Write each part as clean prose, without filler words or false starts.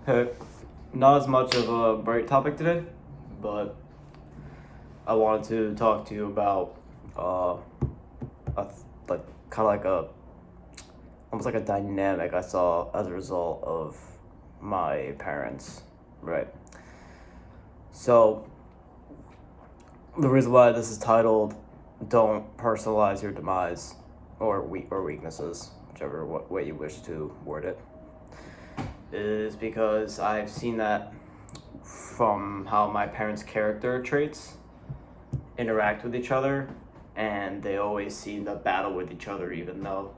Hey, not as much of a bright topic today, but I wanted to talk to you about a, like kind of like a almost like a dynamic I saw as a result of my parents, right? So the reason why this is titled "Don't Personalize Your Demise" or weaknesses, whichever way you wish to word it, is because I've seen that from how my parents' character traits interact with each other, and they always seem to battle with each other, even though,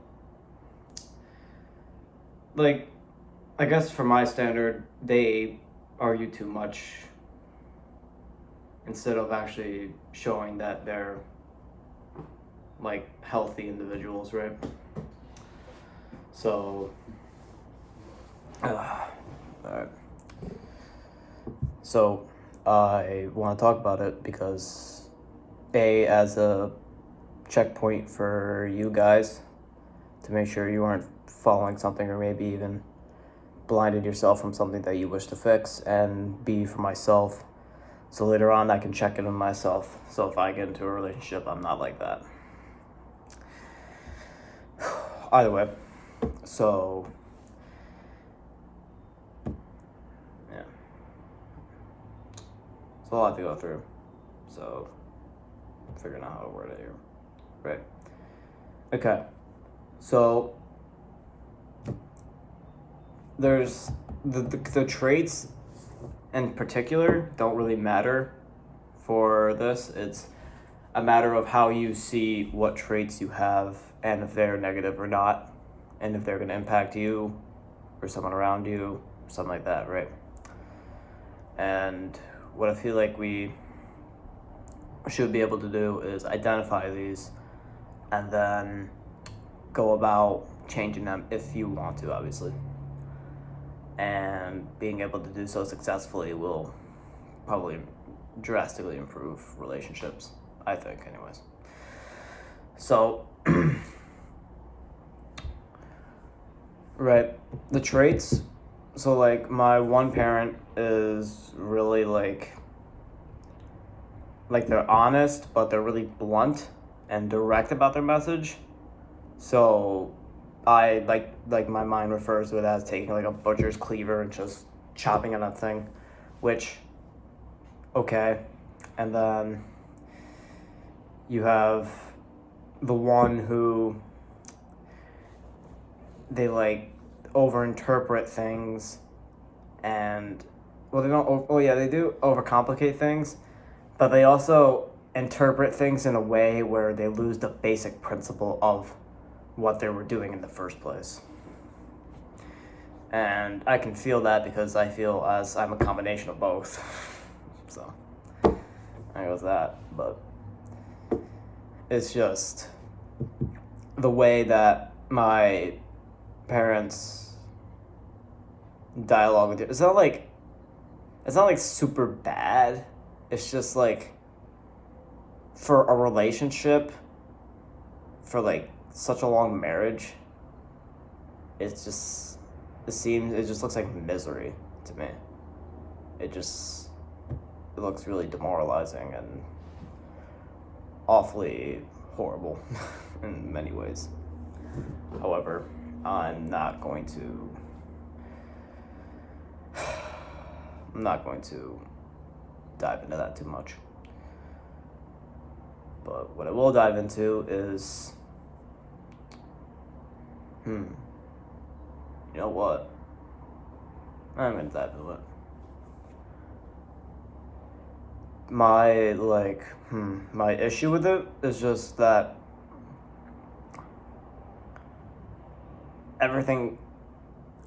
like, I guess for my standard, they argue too much instead of actually showing that they're like healthy individuals, right? So, alright. So, I want to talk about it because, as a checkpoint for you guys to make sure you aren't following something or maybe even blinded yourself from something that you wish to fix, and B, for myself, so later on I can check it in myself. So if I get into a relationship, I'm not like that. Either way, so yeah, it's a lot to go through. So figuring out how to word it here, right? Okay, so there's the traits in particular don't really matter for this. It's a matter of how you see what traits you have and if they're negative or not, and if they're going to impact you or someone around you or something like that, right? And what I feel like we should be able to do is identify these and then go about changing them if you want to, obviously. And being able to do so successfully will probably drastically improve relationships, I think, anyways. So, right, the traits. So, like, my one parent is really like they're honest, but they're really blunt and direct about their message. So I like my mind refers to it as taking like a butcher's cleaver and just chopping at a thing, which, okay. And then you have the one who they like overinterpret things, and well, they don't. Oh yeah, they do overcomplicate things, but they also interpret things in a way where they lose the basic principle of what they were doing in the first place. And I can feel that because I feel as I'm a combination of both. So I goes that, but it's just the way that my parents dialogue with you. It's not like super bad. It's just like for a relationship, for like such a long marriage, it just looks like misery to me. It looks really demoralizing and awfully horrible in many ways. However, I'm not going to dive into that too much. But what I will dive into is, you know what? I'm gonna dive into it. My issue with it is just that everything,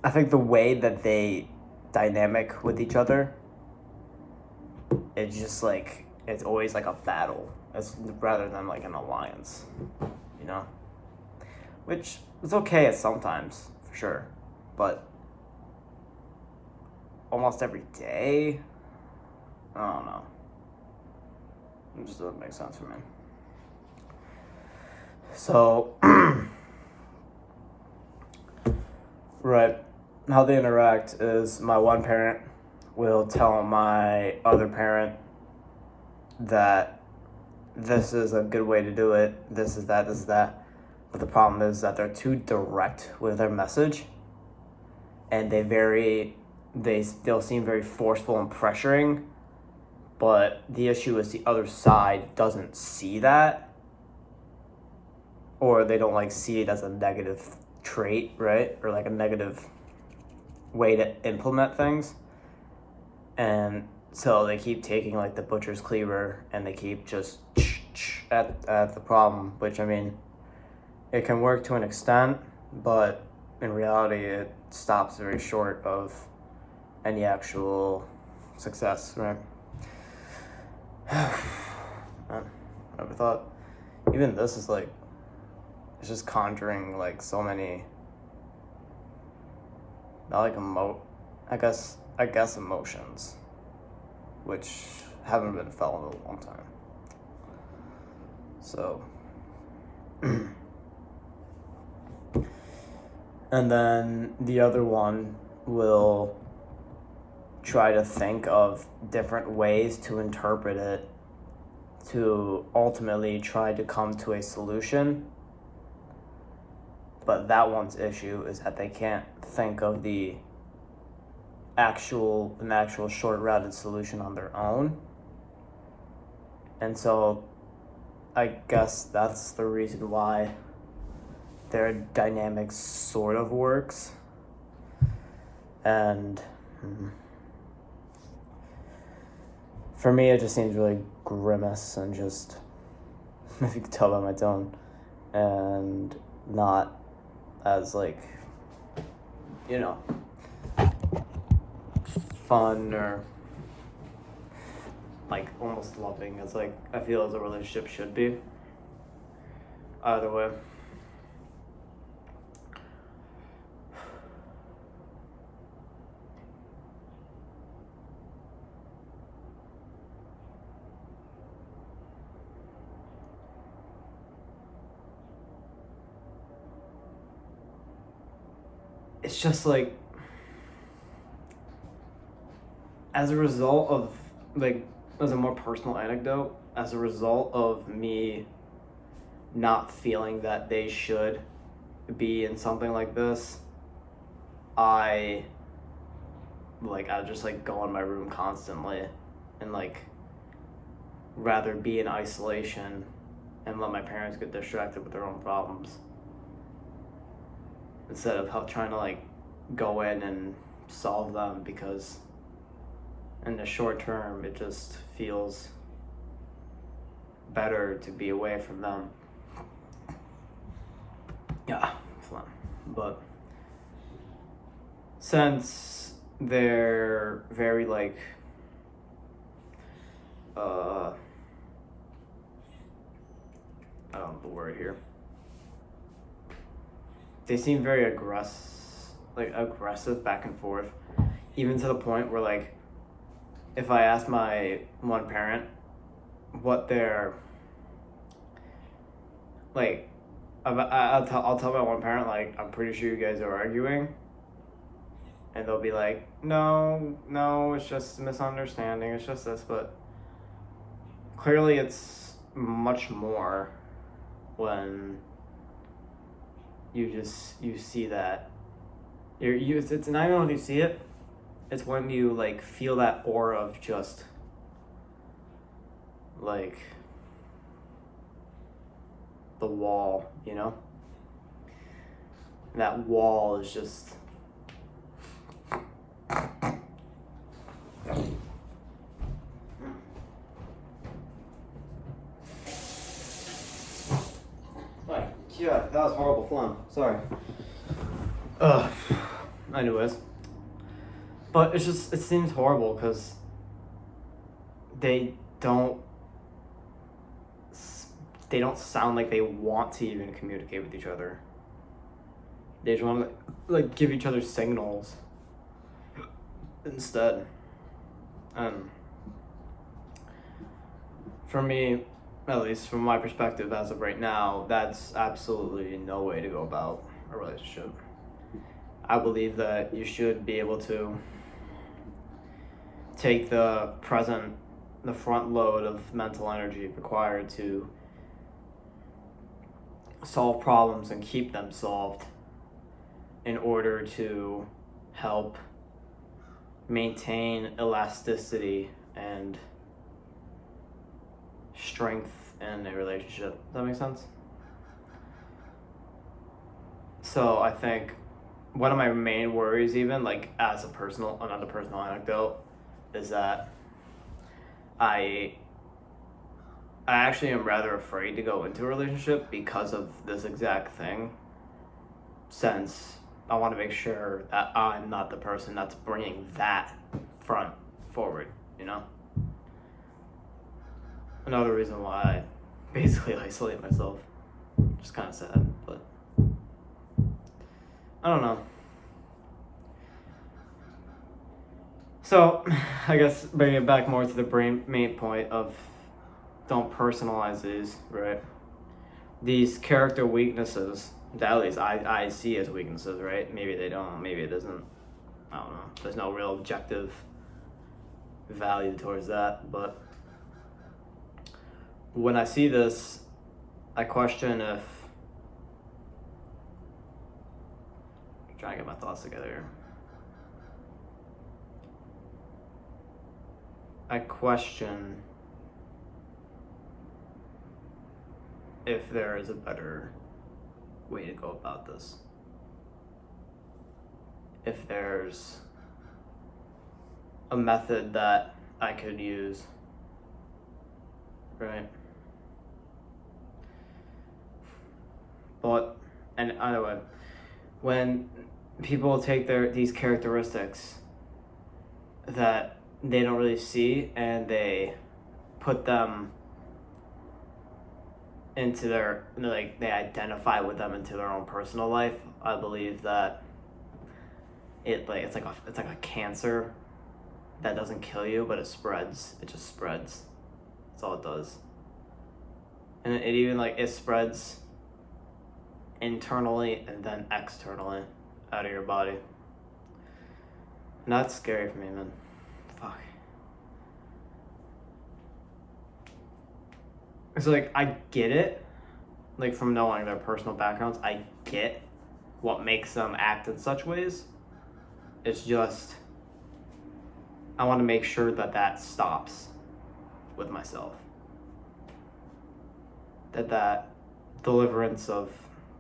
I think the way that they dynamic with each other, it's just like, it's always like a battle. It's rather than like an alliance, you know? Which is okay at sometimes, for sure. But almost every day, I don't know. It just doesn't make sense for me. So, right. how they interact is my one parent will tell my other parent that this is a good way to do it, this is that, this is that. But the problem is that they're too direct with their message, and they'll seem very forceful and pressuring, but the issue is the other side doesn't see that, or they don't like see it as a negative trait, right? Or like a negative way to implement things. And so they keep taking like the butcher's cleaver and they keep just at the problem, which I mean, it can work to an extent, but in reality it stops very short of any actual success, right? I never thought even this is like, it's just conjuring like so many, not like I guess emotions, which haven't been felt in a long time. So and then the other one will try to think of different ways to interpret it to ultimately try to come to a solution. But that one's issue is that they can't think of an actual short-routed solution on their own. And so I guess that's the reason why their dynamic sort of works. And for me, it just seems really grimace and just, if you can tell by my tone, and not as like, fun or like almost loving as like I feel as a relationship should be. Either way. It's just like, as a result of, like, as a more personal anecdote, as a result of me not feeling that they should be in something like this, I just like go in my room constantly and like rather be in isolation and let my parents get distracted with their own problems, instead of trying to like go in and solve them, because in the short term it just feels better to be away from them. Yeah, phlegm. But since they're very like I don't know the word here. They seem very aggressive back and forth, even to the point where like, if I ask my one parent what they're like, I'll tell my one parent like, I'm pretty sure you guys are arguing, and they'll be like, no, it's just a misunderstanding, it's just this. But clearly it's much more when you see that it's not even when you see it, it's when you like feel that aura of just like the wall, that wall is just yeah, that was horrible phlegm. Sorry. Anyways. But it seems horrible because they don't sound like they want to even communicate with each other. They just want to like give each other signals instead. And for me, at least from my perspective as of right now, that's absolutely no way to go about a relationship. I believe that you should be able to take the front load of mental energy required to solve problems and keep them solved in order to help maintain elasticity and strength in a relationship. Does that make sense? So I think one of my main worries, even like as another personal anecdote, is that I actually am rather afraid to go into a relationship because of this exact thing, since I want to make sure that I'm not the person that's bringing that front forward, you know? Another reason why I basically isolate myself. Just kind of sad, but I don't know. So, I guess bringing it back more to the main point of don't personalize these, right? These character weaknesses, that at least I see as weaknesses, right? Maybe they don't, maybe it isn't. I don't know. There's no real objective value towards that, but when I see this, I question if... I'm trying to get my thoughts together here. I question if there is a better way to go about this. If there's a method that I could use, right? But, and either way, when people take these characteristics that they don't really see and they put them into their, like, they identify with them into their own personal life, I believe that it's like a cancer that doesn't kill you, but it spreads. It just spreads. That's all it does. And it even it spreads internally and then externally out of your body. And that's scary for me, man. Fuck. It's I get it, from knowing their personal backgrounds, I get what makes them act in such ways. It's just, I want to make sure that stops with myself. That deliverance of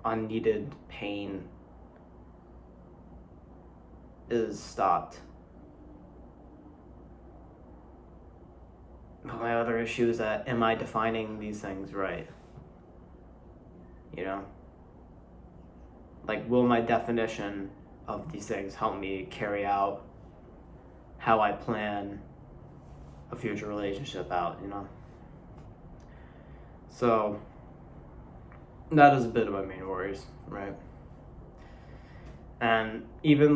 unneeded pain is stopped. But my other issue is that, am I defining these things right? You know? Will my definition of these things help me carry out how I plan a future relationship out, you know? So, that is a bit of my main worries, right? And even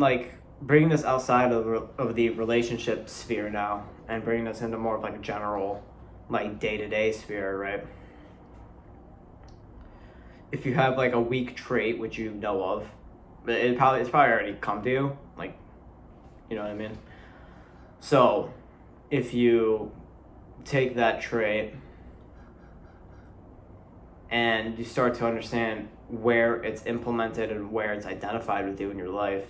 bringing this outside of the relationship sphere now and bringing this into more of a general day-to-day sphere, right? If you have a weak trait, which you know of, it's probably already come to you, you know what I mean? So if you take that trait and you start to understand where it's implemented and where it's identified with you in your life,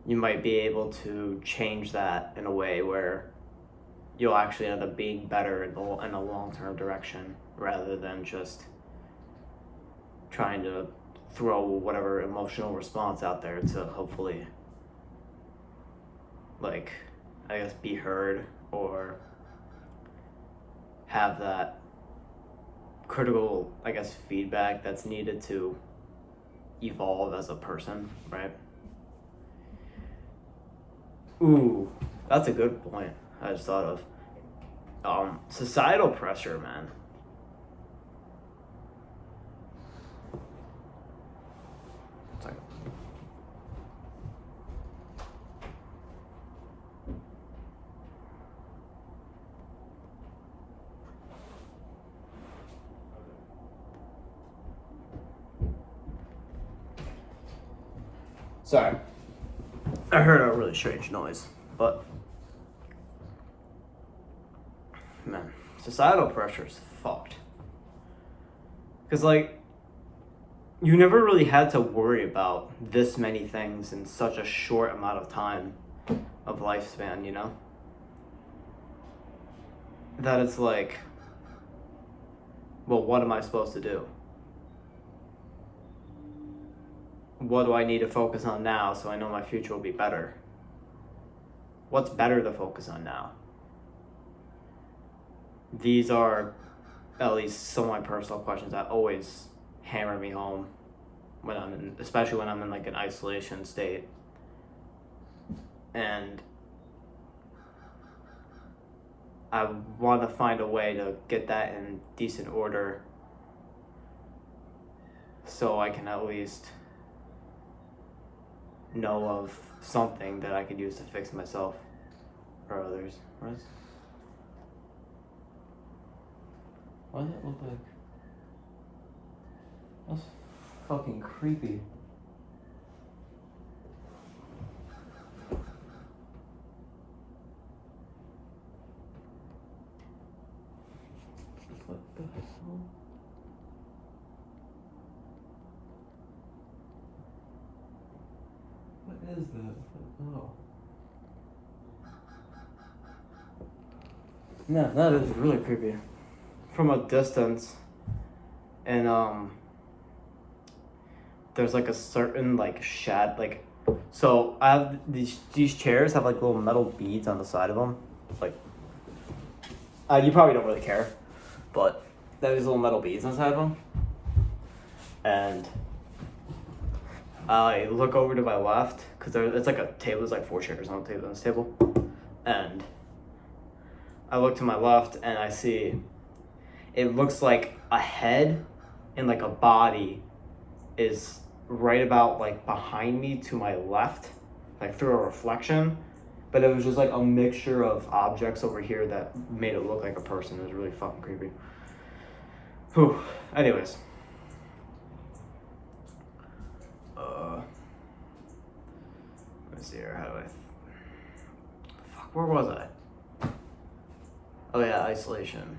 you might be able to change that in a way where you'll actually end up being better in a long-term direction, rather than just trying to throw whatever emotional response out there to hopefully, be heard or have that critical, feedback that's needed to evolve as a person, right? Ooh, that's a good point I just thought of. Societal pressure, man. Sorry. Sorry. I heard a really strange noise, but man, societal pressure is fucked. Cause like, you never really had to worry about this many things in such a short amount of time of lifespan, you know? That it's like, well, what am I supposed to do? What do I need to focus on now so I know my future will be better? What's better to focus on now? These are at least some of my personal questions that always hammer me home when I'm in, especially when I'm in like an isolation state. And I want to find a way to get that in decent order so I can at least know of something that I could use to fix myself or others. What does it look like? That's fucking creepy. What the hell? What is that? Oh. No, that is really creepy. From a distance, and there's like a certain like so I have these chairs have like little metal beads on the side of them, like you probably don't really care, but there's little metal beads on the side of them, and I look over to my left because it's like a table. There's like 4 chairs on this table, and I look to my left and I see it looks like a head and like a body is right about like behind me to my left, like through a reflection, but it was just like a mixture of objects over here that made it look like a person. It was really fucking creepy. Whew. Anyways. Let's see here, how do I... Fuck, where was I? Oh yeah, isolation.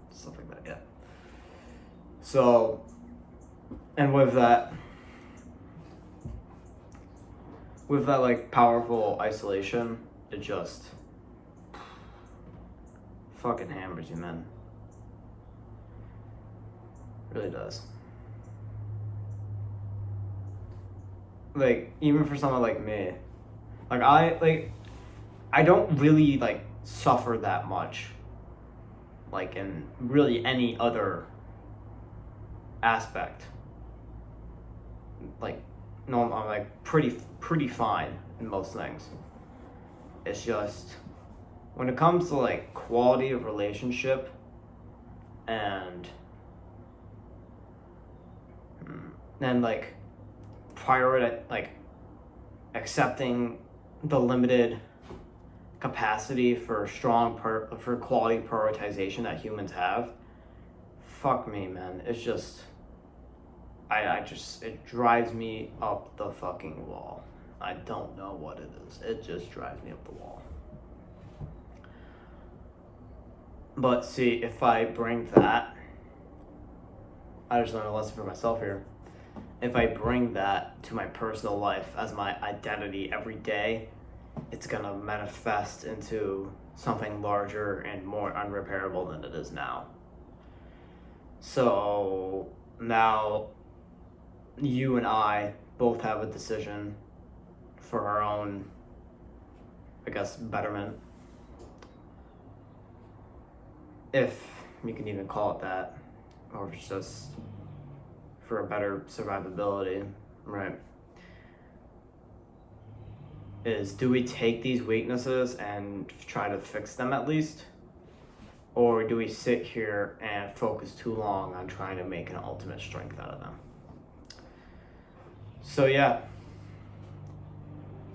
Stuff like that, yeah. So, and with that like powerful isolation, it just fucking hammers you, man. It really does. Like, even for someone like me, like I don't really like suffer that much, like in really any other aspect. Like, no, I'm like pretty fine in most things. It's just when it comes to like quality of relationship and then like like accepting the limited capacity for for quality prioritization that humans have. Fuck me, man. It's just it drives me up the fucking wall. I don't know what it is. It just drives me up the wall. But see, if I bring that, I just learned a lesson for myself here. If I bring that to my personal life as my identity every day, it's gonna manifest into something larger and more unrepairable than it is now. So now you and I both have a decision for our own, I guess, betterment. If you can even call it that, or if it's just for a better survivability, right? Is, do we take these weaknesses and try to fix them at least? Or do we sit here and focus too long on trying to make an ultimate strength out of them? So yeah,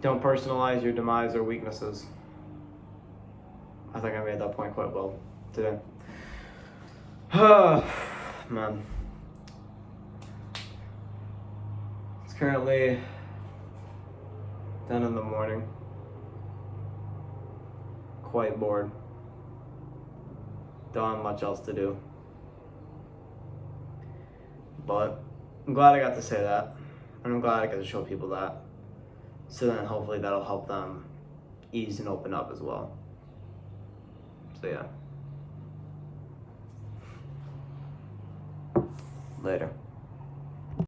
don't personalize your demise or weaknesses. I think I made that point quite well today. Man. It's currently 10 in the morning. Quite bored. Don't have much else to do. But I'm glad I got to say that. And I'm glad I got to show people that. So then hopefully that'll help them ease and open up as well. So yeah. Later.